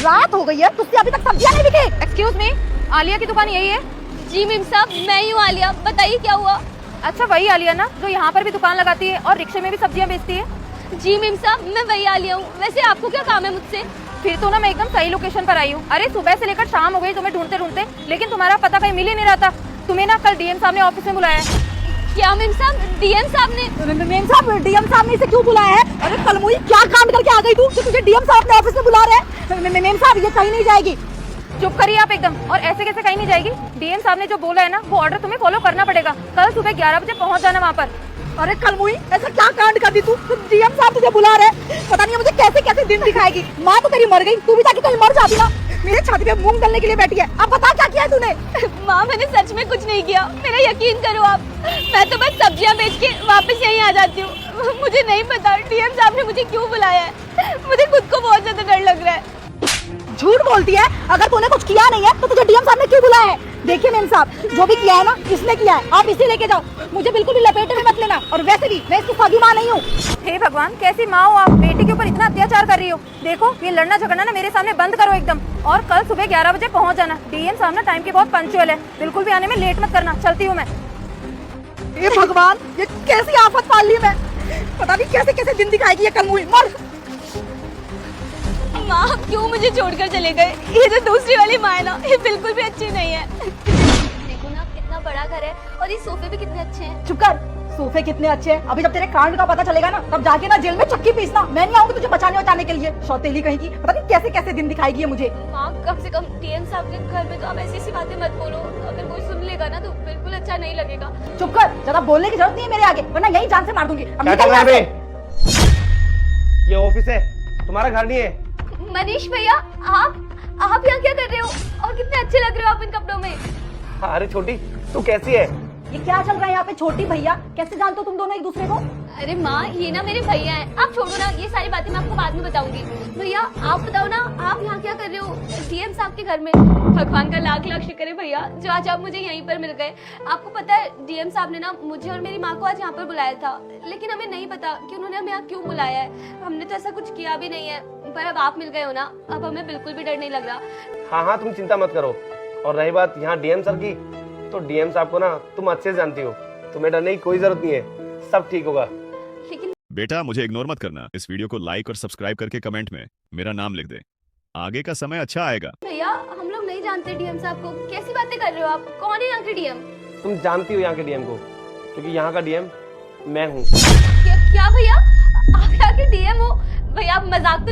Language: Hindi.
रात हो गई है, तुझसे अभी तक सब्जियां नहीं बिके। एक्सक्यूज मी, आलिया की दुकान यही है? जी मेम साहब, मैं ही हूँ आलिया, बताइए क्या हुआ। अच्छा वही आलिया ना जो यहाँ पर भी दुकान लगाती है और रिक्शे में भी सब्जियाँ बेचती है? जी मेम साहब, मैं वही आलिया हूँ। वैसे आपको क्या काम है मुझसे? फिर तो ना मैं एकदम सही लोकेशन पर आई हूँ। अरे सुबह से लेकर शाम हो गई तुम्हें ढूंढते ढूंढते, लेकिन तुम्हारा पता कहीं मिल ही नहीं रहा था। तुम्हें ना कल डीएम साहब ने ऑफिस में बुलाया है। क्या मेम साहब, डीएम साहब ने? मेम साहब, डीएम साहब ने इसे क्यों बुलाया है? अरे कलमुई, क्या कांड करके आ गई तू कि तुझे डीएम साहब ने ऑफिस में बुला रहे हैं? मेम साहब, ये कहीं नहीं जाएगी। चुप करिए आप एकदम। और ऐसे कैसे कहीं नहीं जाएगी? डीएम साहब ने जो बोला है ना वो ऑर्डर तुम्हें फॉलो करना पड़ेगा। कल सुबह 11 बजे पहुंच जाना वहाँ पर। अरे कलमुई, ऐसा क्या कांड कर दी तू? डीएम साहब तुझे बुला रहे हैं, पता नहीं मुझे कैसे कैसे दिन दिखाएगी। माँ तो तेरी मर गई, तू भी जाके कहीं मर जाती ना। मेरे छाती पे मूंग डालने के लिए बैठी है। अब बता क्या किया है तूने? माँ, मैंने सच में कुछ नहीं किया, मेरा यकीन करो आप। मैं तो बस सब्जियाँ बेच के वापस यहीं आ जाती हूँ। मुझे नहीं पता डीएम साहब ने मुझे क्यों बुलाया है। मुझे खुद को बहुत ज्यादा डर लग रहा है। झूठ बोलती है। अगर तूने कुछ किया नहीं है तो तुझे डीएम साहब ने क्यों बुलाया है? देखिए मेम साहब, जो भी किया है ना इसने किया है, आप इसे लेके जाओ। मुझे बिल्कुल भी लपेटे में मत लेना। और वैसे भी मैं इसकी सगी माँ नहीं हूँ। हे भगवान, कैसी माँ हो आप? बेटी के ऊपर इतना अत्याचार कर रही हो। देखो ये लड़ना झगड़ना ना मेरे सामने बंद करो एकदम। और कल सुबह 11 बजे पहुंच जाना। डीएम साहब ना टाइम की बहुत पंक्चुअल है, बिल्कुल भी आने में लेट मत करना। चलती हूँ मैं। ये भगवान, ये कैसी आफत पाल ली मैं। पता नहीं कैसे कैसे दिन दिखाएगी ये कलमुई। मर। माँ, आप क्यों मुझे छोड़कर चले गए? ये जो दूसरी वाली माँ है ना, ये बिल्कुल भी अच्छी नहीं है। देखो ना, कितना बड़ा घर है और ये सोफे भी कितने अच्छे हैं। चुप कर। सोफे कितने अच्छे हैं। अभी जब तेरे कांड का पता चलेगा ना तब जाके ना जेल में चक्की पीसना। मैं नहीं आऊंगी तुझे बचाने के लिए। सौतेली कहीं की, पता नहीं कैसे कैसे दिन दिखाएगी ये मुझे। माँ, कम से कम डीएम साहब के घर में तो आप ऐसी ऐसी बातें मत बोलो। अगर कोई सुन लेगा ना तो बिल्कुल अच्छा नहीं लगेगा। चुप कर, ज्यादा बोलने की जरूरत नहीं है मेरे आगे, वरना यही जान से मार दूंगी। अब क्या निकल चल रहा है यहाँ बे? से। ये ऑफिस है, तुम्हारा घर नहीं है। मनीष भैया, आप यहाँ क्या कर रहे हो? और कितने अच्छे लग रहे हो आप इन कपड़ों में। अरे छोटी, तू कैसी है? ये क्या चल रहा है यहाँ पे? छोटी भैया, कैसे जानते हो तुम दोनों एक दूसरे को? अरे माँ, ये ना मेरे भैया हैं। आप छोड़ो ना, ये सारी बातें मैं आपको बाद में बताऊंगी। भैया आप बताओ ना, आप यहाँ क्या कर रहे हो डीएम साहब के घर में? भगवान का लाख लाख शुक्र है भैया जो आज आप मुझे यहीं पर मिल गए। आपको पता है डीएम साहब ने ना मुझे और मेरी माँ को आज यहाँ पर बुलाया था, लेकिन हमें नहीं पता कि उन्होंने हमें यहाँ क्यों बुलाया है। हमने तो ऐसा कुछ किया भी नहीं है, पर अब आप मिल गए हो ना, अब हमें बिल्कुल भी डर नहीं लग रहा। हाँ हाँ, तुम चिंता मत करो। और रही बात यहाँ डीएम सर की, तो डीएम साहब को ना तुम अच्छे से जानती हो, तुम्हें डरने की कोई जरूरत नहीं है, सब ठीक होगा। लेकिन बेटा मुझे इग्नोर मत करना। इस वीडियो को लाइक और सब्सक्राइब करके कमेंट में मेरा नाम लिख दे। आगे का समय अच्छा आएगा। भैया, हम लोग नहीं जानते डीएम साहब को। कैसी बातें कर रहे हो आप? कौन है यहाँ के डीएम? तुम जानती हो यहाँ के डीएम को, क्योंकि यहाँ का डीएम मैं हूँ। क्या भैया, आप यहाँ के डीएम हो? भैया आप मजाक तो